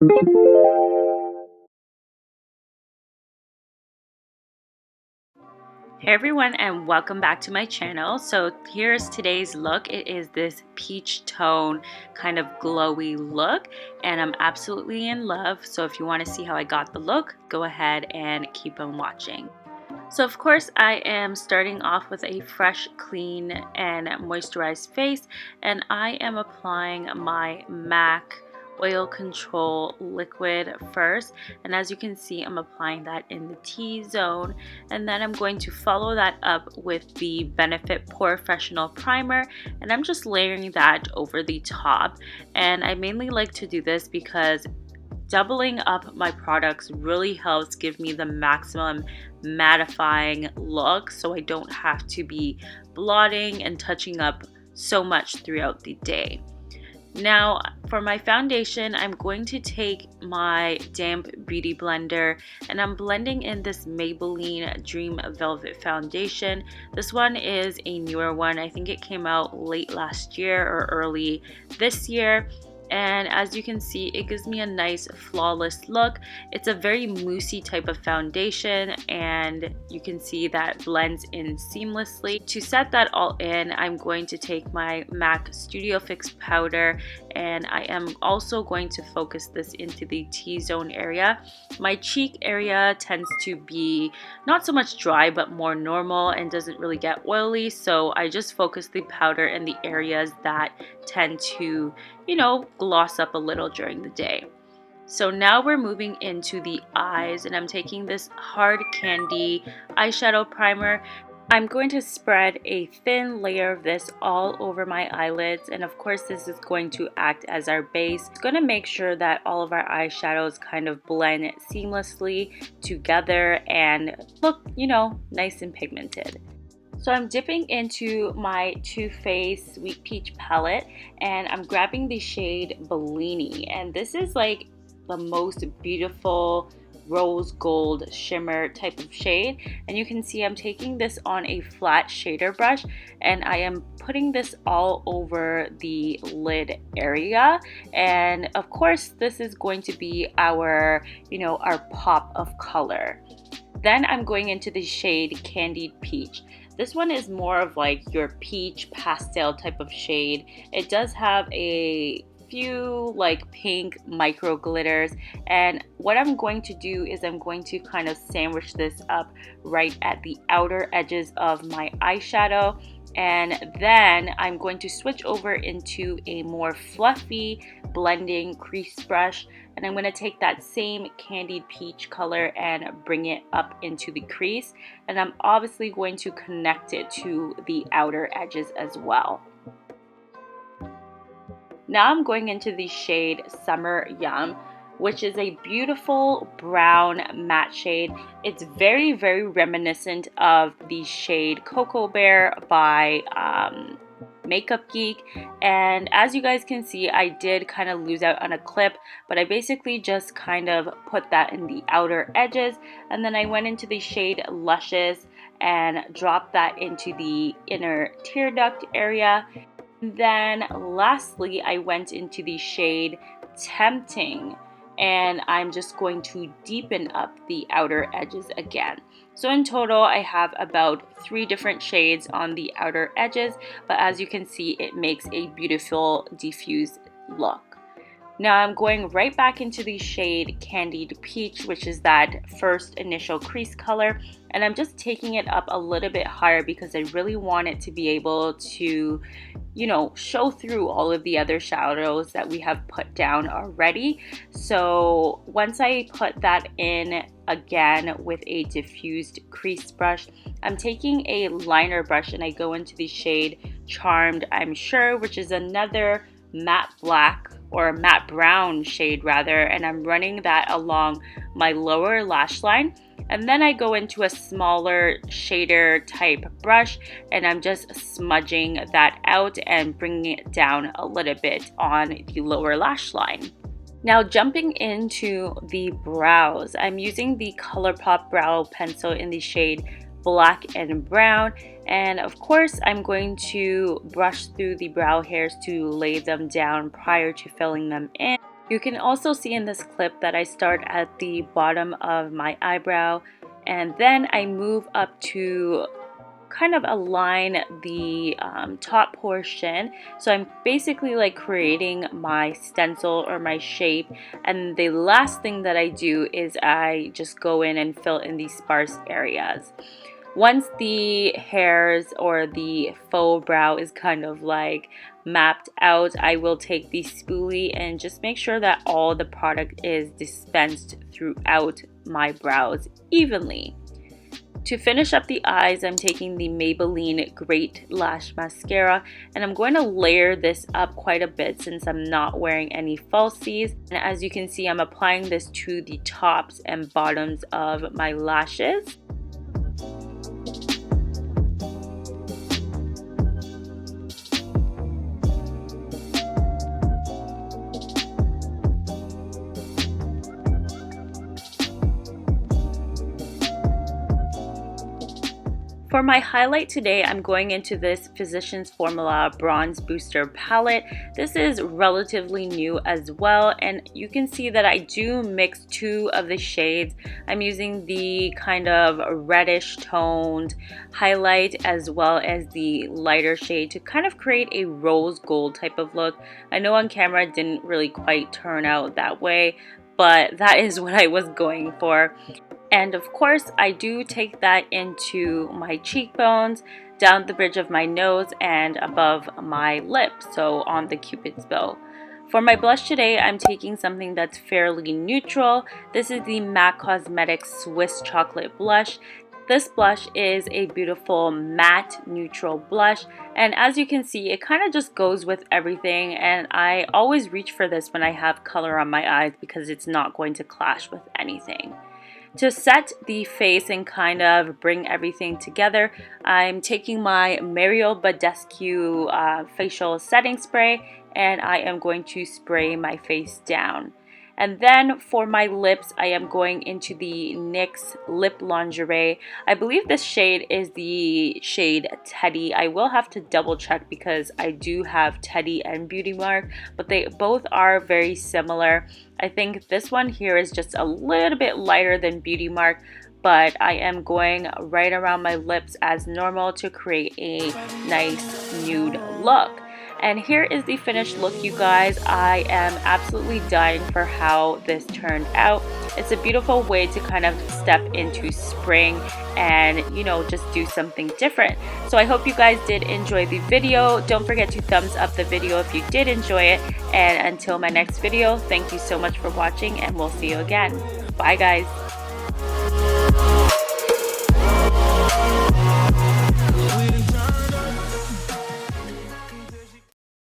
Hey everyone, and welcome back to my channel. So here's today's look. It is this peach tone kind of glowy look, and I'm absolutely in love. So if you want to see how I got the look, go ahead and keep on watching. So of course I am starting off with a fresh, clean and moisturized face, and I am applying my MAC oil control liquid first, and as you can see I'm applying that in the T-zone, and then I'm going to follow that up with the Benefit Professional primer, and I'm just layering that over the top. And I mainly like to do this because doubling up my products really helps give me the maximum mattifying look, so I don't have to be blotting and touching up so much throughout the day. Now for my foundation, I'm going to take my damp beauty blender and I'm blending in this Maybelline Dream Velvet foundation. This one is a newer one. I think it came out late last year or early this year. And as you can see, it gives me a nice flawless look. It's a very moussey type of foundation, and you can see that blends in seamlessly. To set that all in, I'm going to take my MAC Studio Fix powder, and I am also going to focus this into the T-zone area. My cheek area tends to be not so much dry but more normal and doesn't really get oily, so I just focus the powder in the areas that tend to, gloss up a little during the day. So now we're moving into the eyes, and I'm taking this hard candy eyeshadow primer. I'm going to spread a thin layer of this all over my eyelids, and of course this is going to act as our base. It's going to make sure that all of our eyeshadows kind of blend seamlessly together and look, nice and pigmented. So I'm dipping into my Too Faced Sweet Peach palette, and I'm grabbing the shade Bellini, and this is like the most beautiful rose gold shimmer type of shade. And you can see I'm taking this on a flat shader brush, and I am putting this all over the lid area. And of course this is going to be our our pop of color. Then I'm going into the shade Candied Peach. This one is more of like your peach pastel type of shade. It does have a few like pink micro glitters, and what I'm going to do is I'm going to kind of sandwich this up right at the outer edges of my eyeshadow, and then I'm going to switch over into a more fluffy blending crease brush, and I'm going to take that same Candied Peach color and bring it up into the crease, and I'm obviously going to connect it to the outer edges as well. Now I'm going into the shade Summer Yum, which is a beautiful brown matte shade. It's very, very reminiscent of the shade Cocoa Bear by Makeup Geek, and as you guys can see, I did kind of lose out on a clip, but I basically just kind of put that in the outer edges, and then I went into the shade Luscious and dropped that into the inner tear duct area. Then lastly, I went into the shade Tempting, and I'm just going to deepen up the outer edges again. So in total, I have about 3 different shades on the outer edges, but as you can see, it makes a beautiful diffused look. Now I'm going right back into the shade Candied Peach, which is that first initial crease color, and I'm just taking it up a little bit higher because I really want it to be able to, show through all of the other shadows that we have put down already. So once I put that in again with a diffused crease brush, I'm taking a liner brush and I go into the shade Charmed, I'm Sure, which is another matte black or matte brown shade rather, and I'm running that along my lower lash line, and then I go into a smaller shader type brush and I'm just smudging that out and bringing it down a little bit on the lower lash line. Now jumping into the brows, I'm using the Colourpop brow pencil in the shade Black and Brown, and of course I'm going to brush through the brow hairs to lay them down prior to filling them in. You can also see in this clip that I start at the bottom of my eyebrow and then I move up to kind of align the top portion. So I'm basically like creating my stencil or my shape, and the last thing that I do is I just go in and fill in these sparse areas. Once the hairs or the faux brow is kind of like mapped out, I will take the spoolie and just make sure that all the product is dispensed throughout my brows evenly. To finish up the eyes, I'm taking the Maybelline Greige Lash Mascara, and I'm going to layer this up quite a bit since I'm not wearing any falsies. And as you can see, I'm applying this to the tops and bottoms of my lashes. For my highlight today, I'm going into this Physicians Formula Bronze Booster palette. This is relatively new as well, and you can see that I do mix two of the shades. I'm using the kind of reddish toned highlight as well as the lighter shade to kind of create a rose gold type of look. I know on camera it didn't really quite turn out that way, but that is what I was going for. And of course, I do take that into my cheekbones, down the bridge of my nose, and above my lips, so on the Cupid's bow. For my blush today, I'm taking something that's fairly neutral. This is the MAC Cosmetics Swiss Chocolate Blush. This blush is a beautiful matte neutral blush, and as you can see, it kind of just goes with everything, and I always reach for this when I have color on my eyes because it's not going to clash with anything. To set the face and kind of bring everything together, I'm taking my Mario Badescu facial setting spray, and I am going to spray my face down. And then for my lips, I am going into the NYX Lip Lingerie. I believe this shade is the shade Teddy. I will have to double check because I do have Teddy and Beauty Mark, but they both are very similar. I think this one here is just a little bit lighter than Beauty Mark, but I am going right around my lips as normal to create a nice nude look. And here is the finished look, you guys. I am absolutely dying for how this turned out. It's a beautiful way to kind of step into spring and, you know, just do something different. So I hope you guys did enjoy the video. Don't forget to thumbs up the video if you did enjoy it. And until my next video, thank you so much for watching, and we'll see you again. Bye, guys.